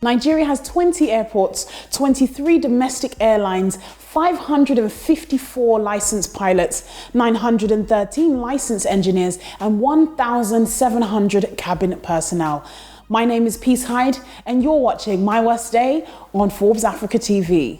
Nigeria has 20 airports, 23 domestic airlines, 554 licensed pilots, 913 licensed engineers, and 1,700 cabin personnel. My name is Peace Hyde, and you're watching My Worst Day on Forbes Africa TV.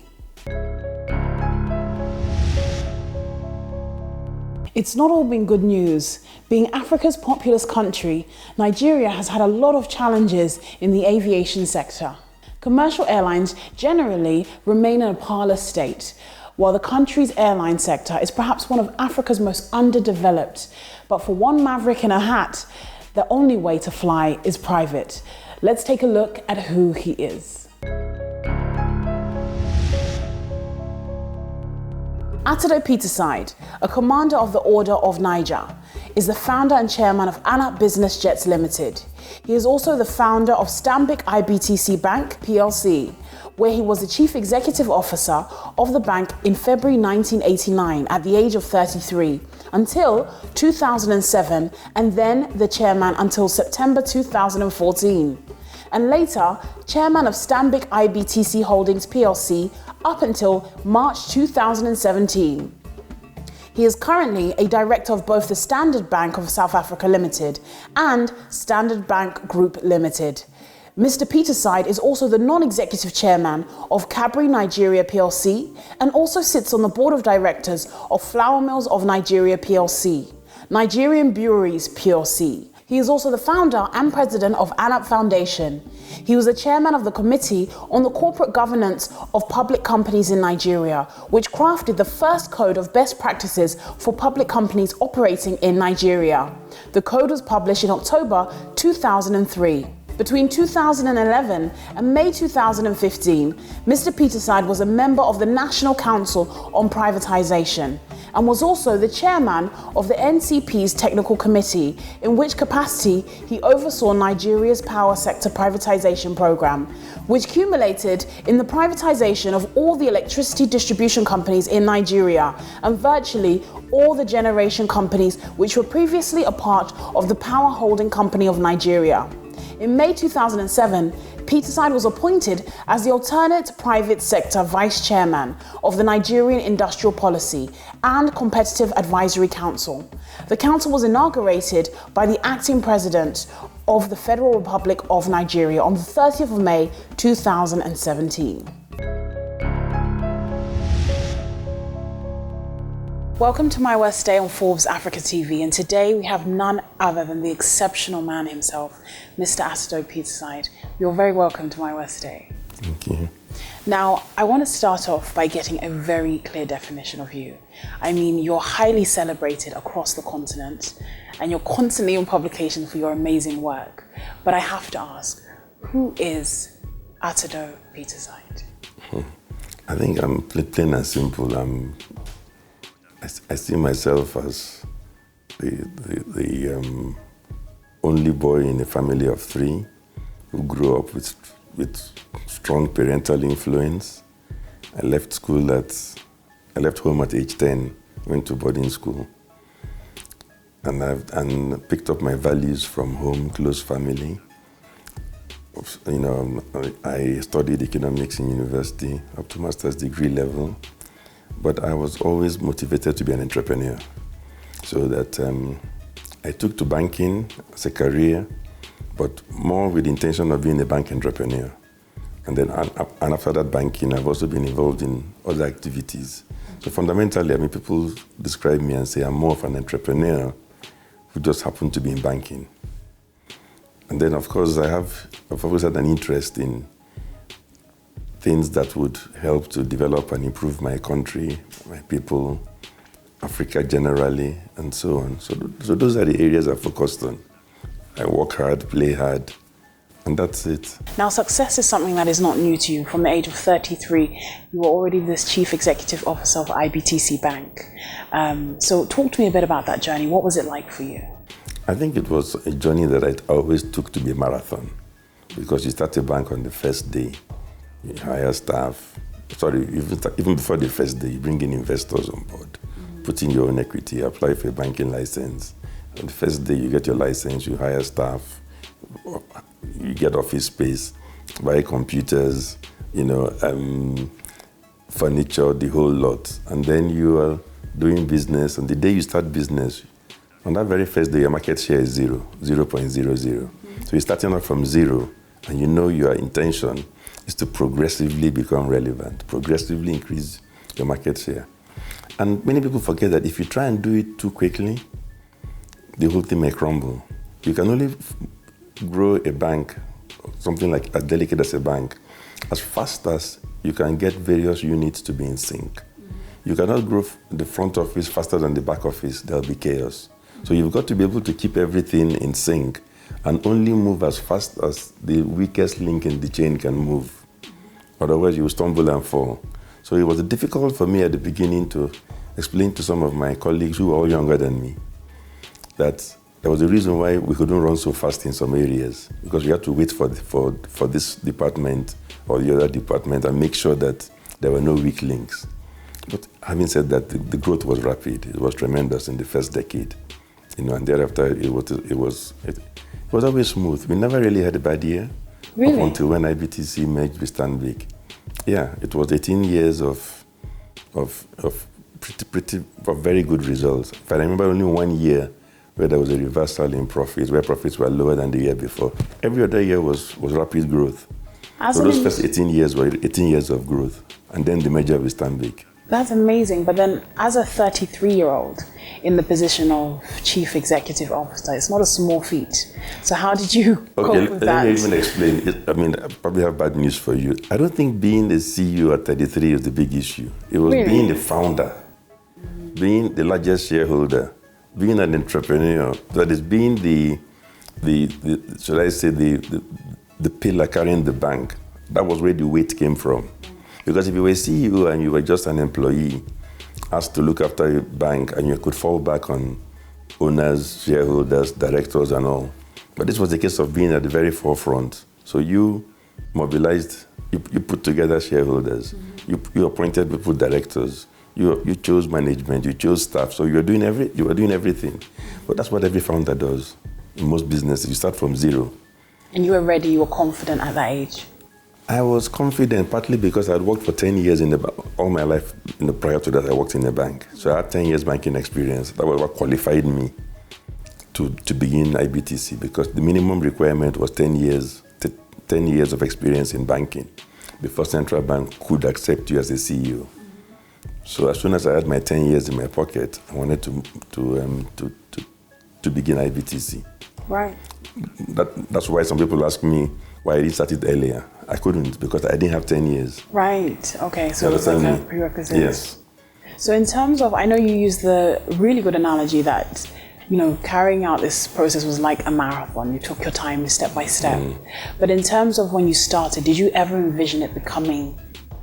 It's not all been good news. Being Africa's populous country, Nigeria has had a lot of challenges in the aviation sector. Commercial airlines generally remain in a parlous state, while the country's airline sector is perhaps one of Africa's most underdeveloped. But for one maverick in a hat, the only way to fly is private. Let's take a look at who he is. Atedo Peterside, a commander of the Order of Niger, is the founder and chairman of Anap Business Jets Limited. He is also the founder of Stanbic IBTC Bank Plc, where he was the chief executive officer of the bank in February 1989 at the age of 33 until 2007, and then the chairman until September 2014. And later, chairman of Stanbic IBTC Holdings Plc up until March 2017. He is currently a director of both the Standard Bank of South Africa Limited and Standard Bank Group Limited. Mr. Peterside is also the non-executive chairman of Cadbury Nigeria Plc and also sits on the board of directors of Flour Mills of Nigeria Plc, Nigerian Breweries Plc. He is also the founder and president of Anap Foundation. He was the chairman of the Committee on the Corporate Governance of Public Companies in Nigeria, which crafted the first code of best practices for public companies operating in Nigeria. The code was published in October 2003. Between 2011 and May 2015, Mr. Peterside was a member of the National Council on Privatization and was also the chairman of the NCP's Technical Committee, in which capacity he oversaw Nigeria's power sector privatization program, which culminated in the privatization of all the electricity distribution companies in Nigeria and virtually all the generation companies which were previously a part of the Power Holding Company of Nigeria. In May 2007, Peterside was appointed as the alternate private sector vice chairman of the Nigerian Industrial Policy and Competitive Advisory Council. The council was inaugurated by the acting president of the Federal Republic of Nigeria on the 30th of May 2017. Welcome to My Worst Day on Forbes Africa TV, and today we have none other than the exceptional man himself, Mr. Atedo Peterside. You're very welcome to My Worst Day. Thank you. Now, I want to start off by getting a very clear definition of you. I mean, you're highly celebrated across the continent, and you're constantly in publication for your amazing work. But I have to ask, who is Atedo Peterside? I think I'm plain and simple. I see myself as the only boy in a family of three who grew up with strong parental influence. I left home at age 10, went to boarding school, and picked up my values from home, close family. You know, I studied economics in university up to master's degree level. But I was always motivated to be an entrepreneur. So that I took to banking as a career, but more with the intention of being a bank entrepreneur. And then and after that banking, I've also been involved in other activities. So fundamentally, I mean, people describe me and say I'm more of an entrepreneur who just happened to be in banking. And then, of course, I've always had an interest in things that would help to develop and improve my country, my people, Africa generally, and so on. So those are the areas I focused on. I work hard, play hard, and that's it. Now, success is something that is not new to you. From the age of 33, you were already this chief executive officer of IBTC Bank. So talk to me a bit about that journey. What was it like for you? I think it was a journey that I always took to be a marathon, because you start a bank on the first day. You hire staff. Even before the first day, you bring in investors on board, put in your own equity, apply for a banking license. On the first day, you get your license, you hire staff, you get office space, buy computers, furniture, the whole lot. And then you are doing business. On the day you start business, on that very first day, your market share is 0.00. So you're starting off from zero, and your intention is to progressively become relevant, progressively increase your market share. And many people forget that if you try and do it too quickly, the whole thing may crumble. You can only grow a bank, something like as delicate as a bank, as fast as you can get various units to be in sync. You cannot grow the front office faster than the back office. There'll be chaos. So you've got to be able to keep everything in sync and only move as fast as the weakest link in the chain can move. Otherwise, you will stumble and fall. So it was difficult for me at the beginning to explain to some of my colleagues who were all younger than me that there was a reason why we couldn't run so fast in some areas, because we had to wait for this department or the other department and make sure that there were no weak links. But having said that, the growth was rapid. It was tremendous in the first decade, and thereafter it was always smooth. We never really had a bad year. Really? Up until when IBTC merged with Stanbic. Yeah, it was 18 years of very good results. But I remember only 1 year where there was a reversal in profits, where profits were lower than the year before. Every other year was rapid growth. So those first 18 years were 18 years of growth, and then the merger with Stanbic. That's amazing. But then as a 33-year-old in the position of Chief Executive Officer, it's not a small feat. So how did you cope with that? Let me even explain. I probably have bad news for you. I don't think being the CEO at 33 is the big issue. It was being the founder, being the largest shareholder, being an entrepreneur, that is being the pillar carrying the bank. That was where the weight came from. Because if you were a CEO and you were just an employee asked to look after a bank, and you could fall back on owners, shareholders, directors and all. But this was the case of being at the very forefront. So you mobilized, you put together shareholders, you appointed people directors, you chose management, you chose staff. So you were doing everything. But that's what every founder does in most businesses. You start from zero. And you were ready, you were confident at that age? I was confident, partly because I had worked for 10 years all my life. Prior to that, I worked in a bank. So I had 10 years banking experience. That was what qualified me to begin IBTC, because the minimum requirement was 10 years of experience in banking before Central Bank could accept you as a CEO. So as soon as I had my 10 years in my pocket, I wanted to begin IBTC. Right. That's why some people ask me why I didn't start it earlier. I couldn't, because I didn't have 10 years. Right, okay, so it was like a prerequisite. Yes. So in terms of, I know you used the really good analogy that, carrying out this process was like a marathon. You took your time step by step. But in terms of when you started, did you ever envision it becoming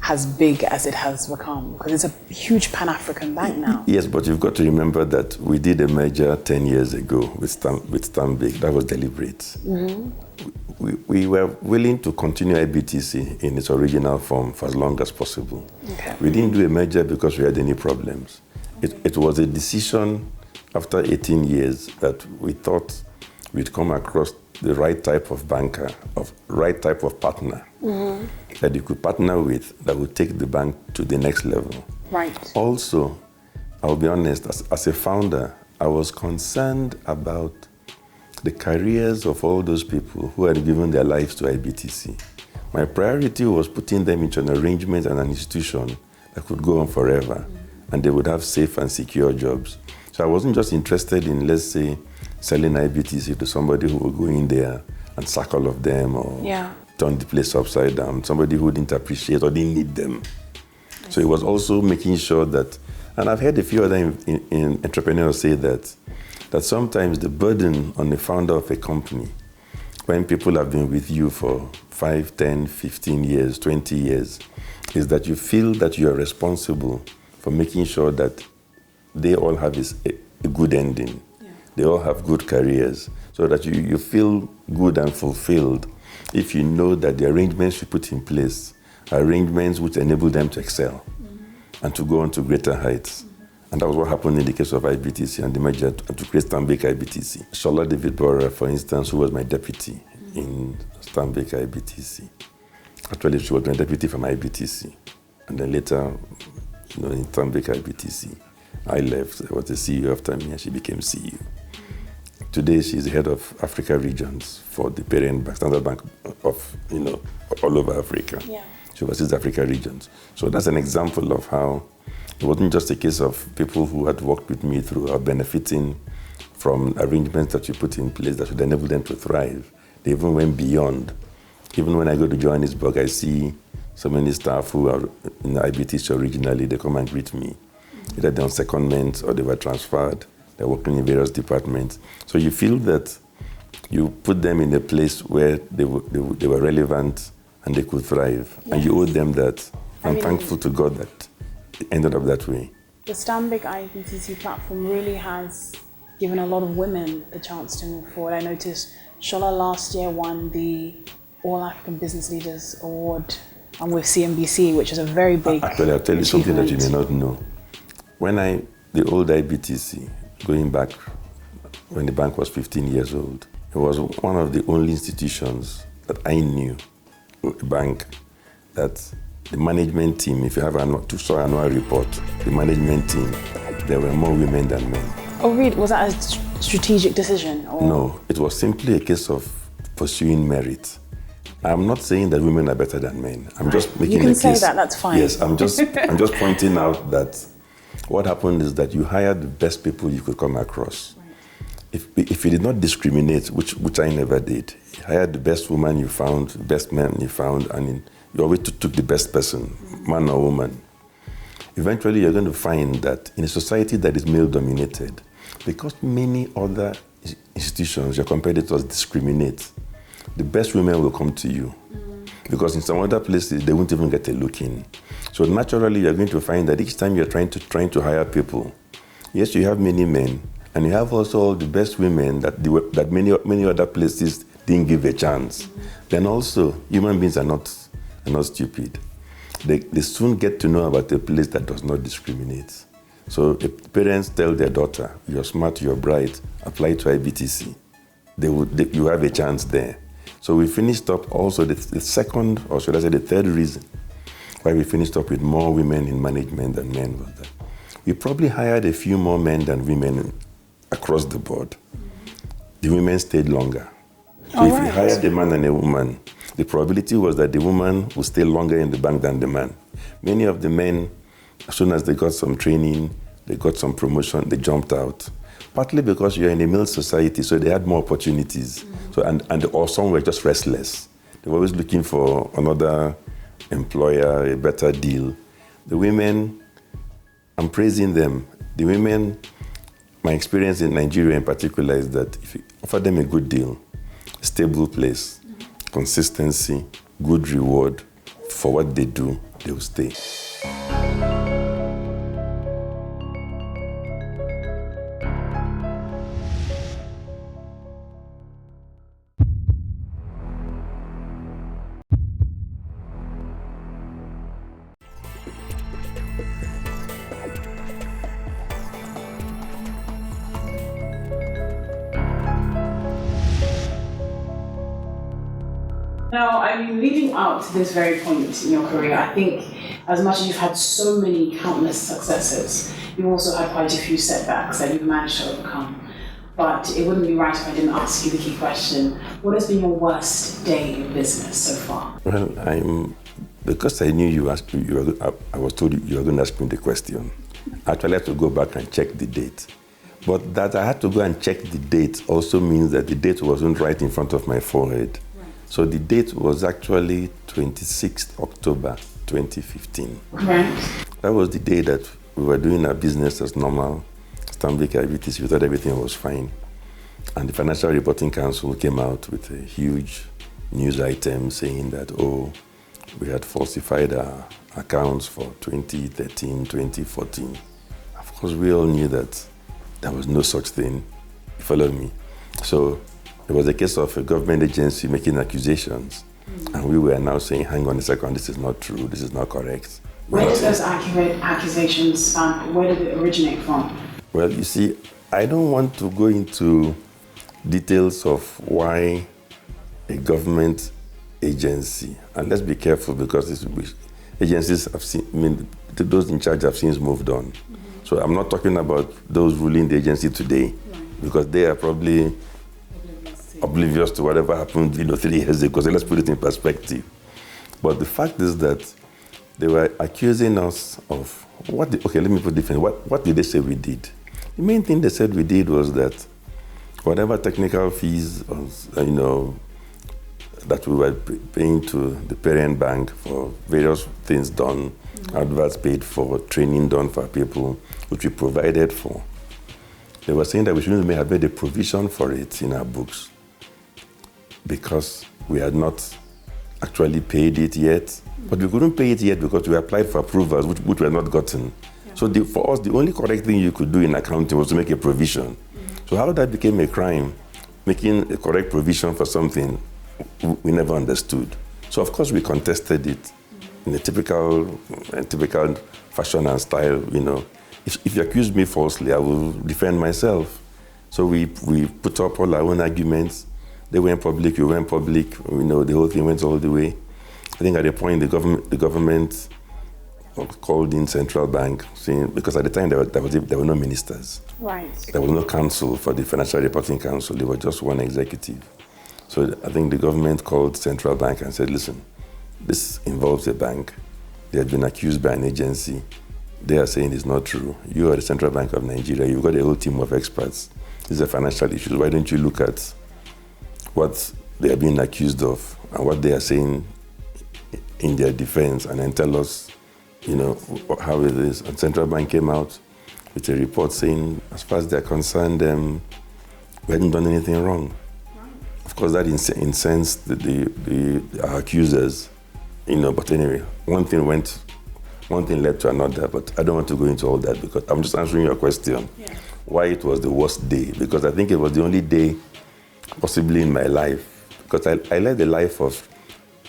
as big as it has become? Because it's a huge Pan-African bank now. Yes, but you've got to remember that we did a merger 10 years ago with Stanbic. That was deliberate. We were willing to continue IBTC in its original form for as long as possible. Okay. We didn't do a merger because we had any problems. It was a decision after 18 years that we thought we'd come across the right type of banker, right type of partner that you could partner with that would take the bank to the next level. Right. Also, I'll be honest, as a founder, I was concerned about the careers of all those people who had given their lives to IBTC. My priority was putting them into an arrangement and an institution that could go on forever, and they would have safe and secure jobs. So I wasn't just interested in, let's say, selling IBTC to somebody who would go in there and sack all of them or turn the place upside down, somebody who didn't appreciate or didn't need them. So it was also making sure that, and I've heard a few other entrepreneurs say that sometimes the burden on the founder of a company, when people have been with you for 5, 10, 15 years, 20 years, is that you feel that you are responsible for making sure that they all have a good ending. Yeah. They all have good careers, so that you feel good and fulfilled if you know that the arrangements you put in place are arrangements which enable them to excel and to go on to greater heights. And that was what happened in the case of IBTC and the merger to create Stanbic IBTC. Shola David Bora, for instance, who was my deputy in Stanbic IBTC. Actually, she was my deputy from IBTC. And then later, in Stanbic IBTC, I left. I was the CEO after me, and she became CEO. Today, she's the head of Africa regions for the parent bank, Standard Bank of, all over Africa. Yeah. She oversees the Africa regions. So that's an example of how it wasn't just a case of people who had worked with me through or benefiting from arrangements that you put in place that should enable them to thrive. They even went beyond. Even when I go to Johannesburg, I see so many staff who are in the IBTC originally, they come and greet me. Either they're on secondment or they were transferred. They're working in various departments. So you feel that you put them in a place where they were relevant and they could thrive. Yes. And you owe them that. I'm thankful to God that it ended up that way. The Stanbic IBTC platform really has given a lot of women the chance to move forward. I noticed Shola last year won the All African Business Leaders Award with CNBC, which is a very big Actually, I'll tell you something that you may not know. When the old IBTC, going back when the bank was 15 years old, it was one of the only institutions that I knew, a bank, that the management team, if you have saw an annual report, the management team, there were more women than men. Oh, really? Was that a strategic decision? Or? No, it was simply a case of pursuing merit. I'm not saying that women are better than men. I'm just making a case. You can say that, that's fine. Yes, I'm just pointing out that what happened is that you hired the best people you could come across. Right. If you did not discriminate, which I never did, you hired the best woman you found, the best man you found, and you always took the best person, man or woman. Eventually, you're going to find that in a society that is male-dominated, because many other institutions, your competitors discriminate, the best women will come to you. Because in some other places, they won't even get a look in. So naturally, you're going to find that each time you're trying to hire people, yes, you have many men, and you have also all the best women that many other places didn't give a chance. Then also, human beings are not stupid. They soon get to know about a place that does not discriminate. So if parents tell their daughter, you're smart, you're bright, apply to IBTC, you have a chance there. So we finished up also the second, or should I say the third reason why we finished up with more women in management than men was that we probably hired a few more men than women across the board. The women stayed longer. So if you hired a man and a woman, the probability was that the woman would stay longer in the bank than the man. Many of the men, as soon as they got some training, they got some promotion, they jumped out. Partly because you're in a male society, so they had more opportunities. So or some were just restless. They were always looking for another employer, a better deal. The women, I'm praising them. The women, my experience in Nigeria in particular is that if you offer them a good deal, a stable place, consistency, good reward for what they do, they will stay. Now, leading up to this very point in your career, I think as much as you've had so many countless successes, you've also had quite a few setbacks that you've managed to overcome. But it wouldn't be right if I didn't ask you the key question. What has been your worst day in business so far? Well, because I knew I was told you were going to ask me the question. Actually, I had to go back and check the date. But that I had to go and check the date also means that the date wasn't right in front of my forehead. So the date was actually 26th October 2015. Right. That was the day that we were doing our business as normal. Stanbic IBTC, we thought everything was fine. And the Financial Reporting Council came out with a huge news item saying that, we had falsified our accounts for 2013, 2014. Of course, we all knew that there was no such thing. You follow me? So it was a case of a government agency making accusations. And we were now saying, hang on a second, this is not true, this is not correct. Where did those accusations span? Where did it originate from? Well, you see, I don't want to go into details of why a government agency. And let's be careful because agencies have seen, those in charge have since moved on. Mm-hmm. So I'm not talking about those ruling the agency today, because they are probably oblivious to whatever happened 3 years ago. So let's put it in perspective. But the fact is that they were accusing us of let me put it differently. What did they say we did? The main thing they said we did was that whatever technical fees, that we were paying to the parent bank for various things done, adverts paid for, training done for people, which we provided for. They were saying that we shouldn't have made a provision for it in our books because we had not actually paid it yet. But we couldn't pay it yet because we applied for approvals, which we had not gotten. Yeah. So for us, the only correct thing you could do in accounting was to make a provision. So how that became a crime, making a correct provision for something, we never understood. So of course we contested it in a typical fashion and style. If you accuse me falsely, I will defend myself. So we put up all our own arguments. They went public, we went public. The whole thing went all the way. I think at a point the government called in central bank, saying, because at the time there were no ministers. Right. There was no council for the Financial Reporting Council. There was just one executive. So I think the government called central bank and said, listen, this involves a bank. They have been accused by an agency. They are saying it's not true. You are the Central Bank of Nigeria. You've got a whole team of experts. These are financial issues. Why don't you look at what they are being accused of and what they are saying in their defense, and then tell us, how it is. And Central Bank came out with a report saying, as far as they're concerned, we hadn't done anything wrong. Of course, that incensed the accusers, But anyway, one thing led to another. But I don't want to go into all that because I'm just answering your question. Yeah. Why it was the worst day? Because I think it was the only day, possibly in my life, because I led the life of.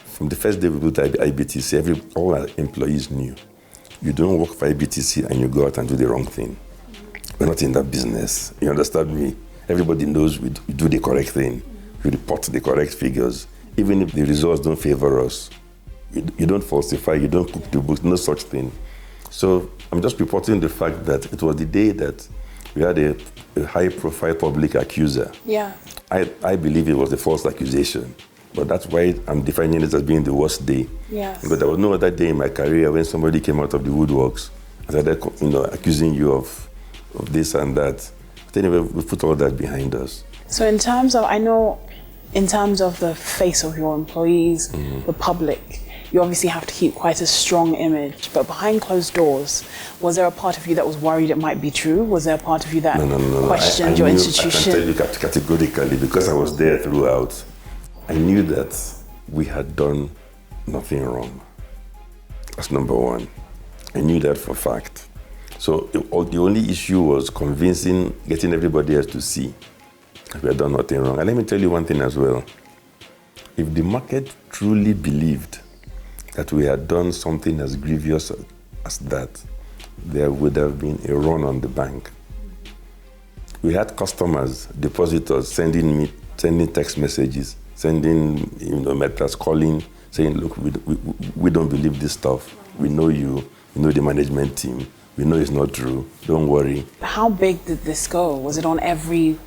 From the first day we built IBTC, all our employees knew. You don't work for IBTC and you go out and do the wrong thing. We're not in that business. You understand me? Everybody knows we do the correct thing. We report the correct figures. Even if the results don't favor us, you don't falsify, you don't cook the books, no such thing. So I'm just reporting the fact that it was the day that we had a high-profile public accuser. Yeah. I believe it was a false accusation. But that's why I'm defining it as being the worst day. Yes. Because there was no other day in my career when somebody came out of the woodworks and started, accusing you of this and that. But anyway, we put all that behind us. So in terms of the face of your employees, the public, you obviously have to keep quite a strong image. But behind closed doors, was there a part of you that was worried it might be true? Was there a part of you that questioned your institution? I can tell you categorically, because I was there throughout. I knew that we had done nothing wrong. That's number one. I knew that for a fact. So the only issue was getting everybody else to see that we had done nothing wrong. And let me tell you one thing as well. If the market truly believed that we had done something as grievous as that, there would have been a run on the bank. We had customers, depositors, sending text messages, sending letters, calling, saying, look, we don't believe this stuff. We know you, we know the management team. We know it's not true. Don't worry. How big did this go? Was it on every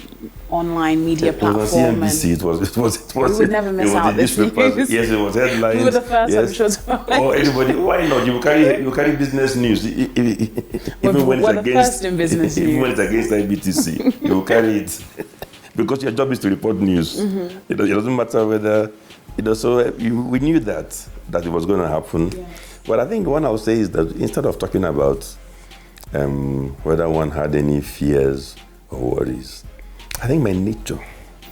online media platform? It was on CNBC. It was. We would never miss out this news. Yes, it was headlines. We were the first, yes. I'm sure. Or anybody, why not? You carry business news. Even when it's against business news. Even when it's against IBTC, you will carry it. Because your job is to report news. Mm-hmm. It doesn't matter whether, so we knew that it was going to happen. Yeah. But I think one I would say is that instead of talking about whether one had any fears or worries, I think my nature.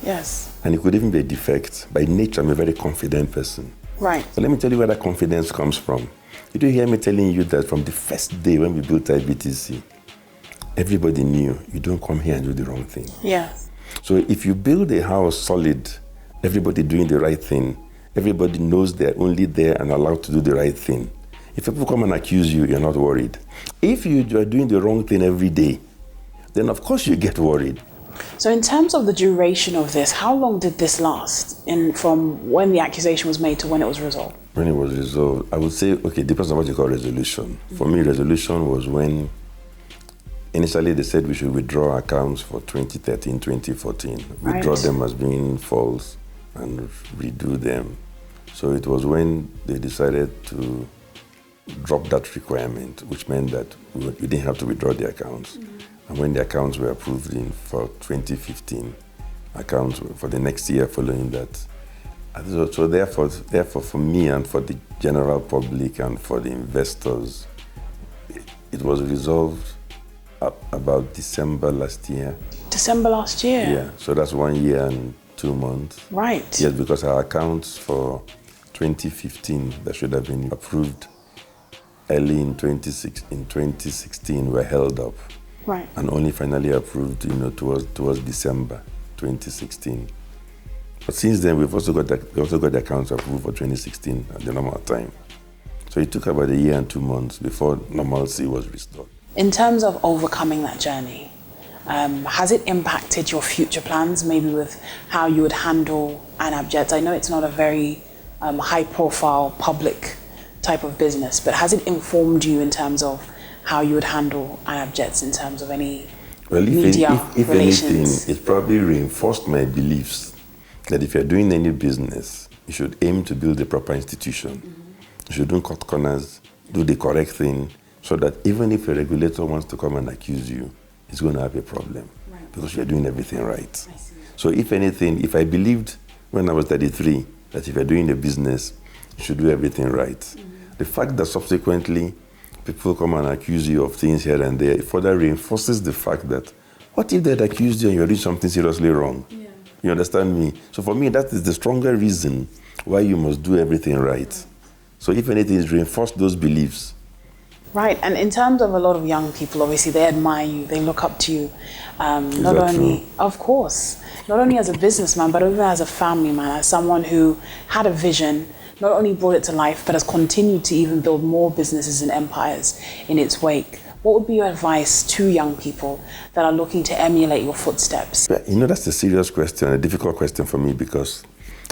Yes. And it could even be a defect. By nature, I'm a very confident person. Right. So let me tell you where that confidence comes from. Did you hear me telling you that from the first day when we built IBTC, everybody knew you don't come here and do the wrong thing. Yes. So if you build a house solid, everybody doing the right thing, everybody knows they're only there and allowed to do the right thing. If people come and accuse you, you're not worried. If you are doing the wrong thing every day, then of course you get worried. So in terms of the duration of this, how long did this last from when the accusation was made to when it was resolved? When it was resolved, I would say, okay, depends on what you call resolution. For me, resolution was when initially they said we should withdraw accounts for 2013, 2014. Right. Withdraw them as being false and redo them. So it was when they decided to drop that requirement, which meant that we didn't have to withdraw the accounts. And when the accounts were approved for 2015, accounts for the next year following that. So therefore, for me and for the general public and for the investors, it was resolved about December last year. December last year? Yeah, so that's 1 year and 2 months. Right. Yes, because our accounts for 2015 that should have been approved early in 2016 were held up. Right. And only finally approved, towards December 2016. But since then, we also got the accounts approved for 2016 at the normal time. So it took about 1 year and 2 months before normalcy was restored. In terms of overcoming that journey, has it impacted your future plans, maybe with how you would handle AnapJets? I know it's not a very high-profile public type of business, but has it informed you in terms of how you would handle AnapJets in terms of any media if relations? anything, it probably reinforced my beliefs that if you're doing any business, you should aim to build a proper institution. You shouldn't cut corners, do the correct thing, so that even if a regulator wants to come and accuse you, he's going to have a problem, because you're doing everything right. So if anything, if I believed when I was 33 that if you're doing a business, you should do everything right. The fact that subsequently people come and accuse you of things here and there, it further reinforces the fact that what if they'd accused you and you're doing something seriously wrong? Yeah. You understand me? So for me, that is the stronger reason why you must do everything right. So if anything, it's reinforced those beliefs. Right, and in terms of a lot of young people, obviously they admire you, they look up to you. Not only, true? Of course, not only as a businessman, but even as a family man, as someone who had a vision, not only brought it to life, but has continued to even build more businesses and empires in its wake. What would be your advice to young people that are looking to emulate your footsteps? That's a serious question, a difficult question for me, because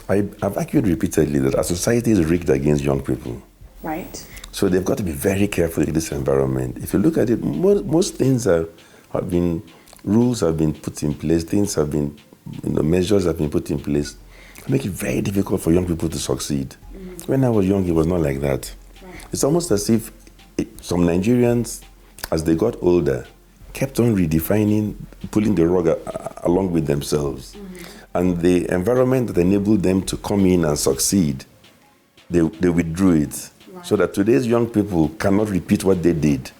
I've argued repeatedly that our society is rigged against young people. Right. So they've got to be very careful in this environment. If you look at it, most things rules have been put in place, things have been, measures have been put in place to make it very difficult for young people to succeed. When I was young, it was not like that. Right. It's almost as if some Nigerians, as they got older, kept on redefining, pulling the rug along with themselves. And the environment that enabled them to come in and succeed, they withdrew it. Right. So that today's young people cannot repeat what they did.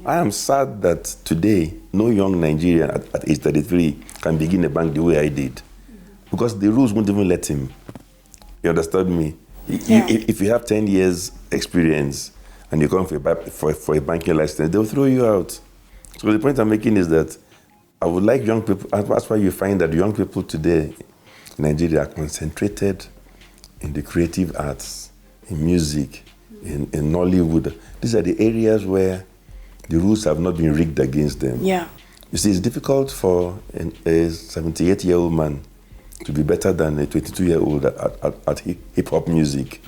I am sad that today, no young Nigerian at age 33 can begin a bank the way I did. Because the rules won't even let him. You understand me? Yeah. If you have 10 years experience and you come for a banking license, they'll throw you out. So the point I'm making is that I would like young people, that's why you find that young people today in Nigeria are concentrated in the creative arts, in music, in Nollywood. These are the areas where the rules have not been rigged against them. Yeah. You see, it's difficult for a 78-year-old man to be better than a 22-year-old at hip-hop music.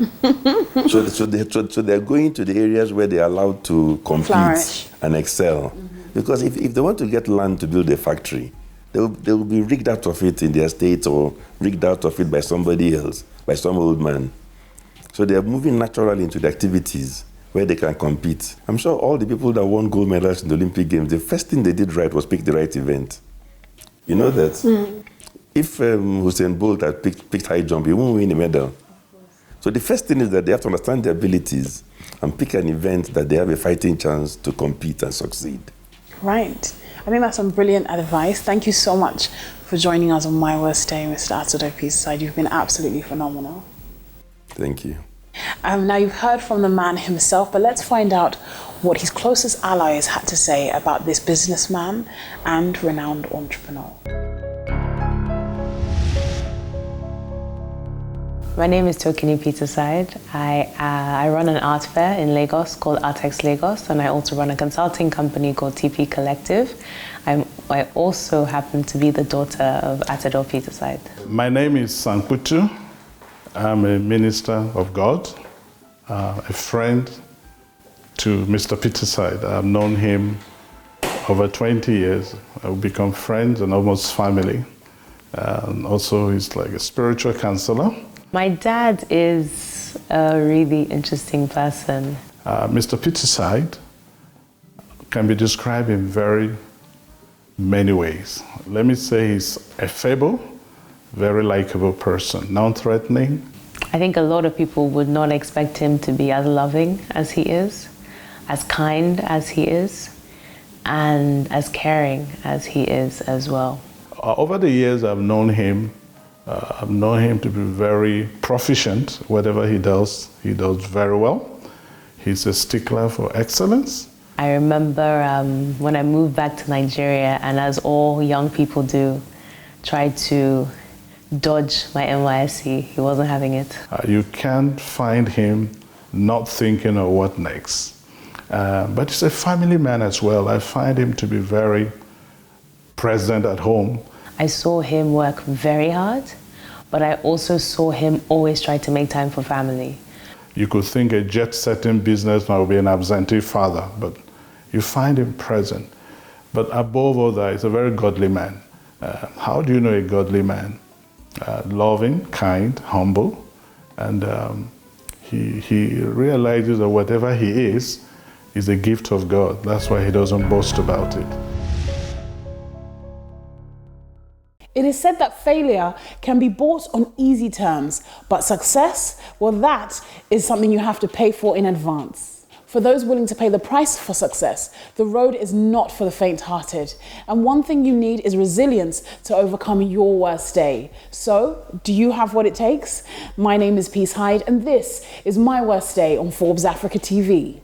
So they're going to the areas where they're allowed to compete and excel. Because if they want to get land to build a factory, they will be rigged out of it in their state or rigged out of it by somebody else, by some old man. So they're moving naturally into the activities where they can compete. I'm sure all the people that won gold medals in the Olympic Games, the first thing they did right was pick the right event. You know that? If Usain Bolt had picked high jump, he won't win a medal. So the first thing is that they have to understand their abilities and pick an event that they have a fighting chance to compete and succeed. Right. I think that's some brilliant advice. Thank you so much for joining us on My Worst Day, Mr. Atedo Peterside. You've been absolutely phenomenal. Thank you. Now you've heard from the man himself, but let's find out what his closest allies had to say about this businessman and renowned entrepreneur. My name is Tokini Peterside. I run an art fair in Lagos called Artex Lagos, and I also run a consulting company called TP Collective. I also happen to be the daughter of Atedo Peterside. My name is Sankutu. I'm a minister of God, a friend to Mr. Peterside. I've known him over 20 years. We've become friends and almost family. And also he's like a spiritual counselor. My dad is a really interesting person. Mr. Peterside can be described in very many ways. Let me say he's affable, very likable person, non-threatening. I think a lot of people would not expect him to be as loving as he is, as kind as he is, and as caring as he is as well. Over the years, I've known him to be very proficient. Whatever he does very well. He's a stickler for excellence. I remember when I moved back to Nigeria, and as all young people do, tried to dodge my NYSC. He wasn't having it. You can't find him not thinking of what next. But he's a family man as well. I find him to be very present at home. I saw him work very hard, but I also saw him always try to make time for family. You could think a jet-setting businessman would be an absentee father, but you find him present. But above all that, he's a very godly man. How do you know a godly man? Loving, kind, humble, and he realizes that whatever he is a gift of God. That's why he doesn't boast about it. It is said that failure can be bought on easy terms, but success, well, that is something you have to pay for in advance. For those willing to pay the price for success, the road is not for the faint-hearted. And one thing you need is resilience to overcome your worst day. So, do you have what it takes? My name is Peace Hyde, and this is My Worst Day on Forbes Africa TV.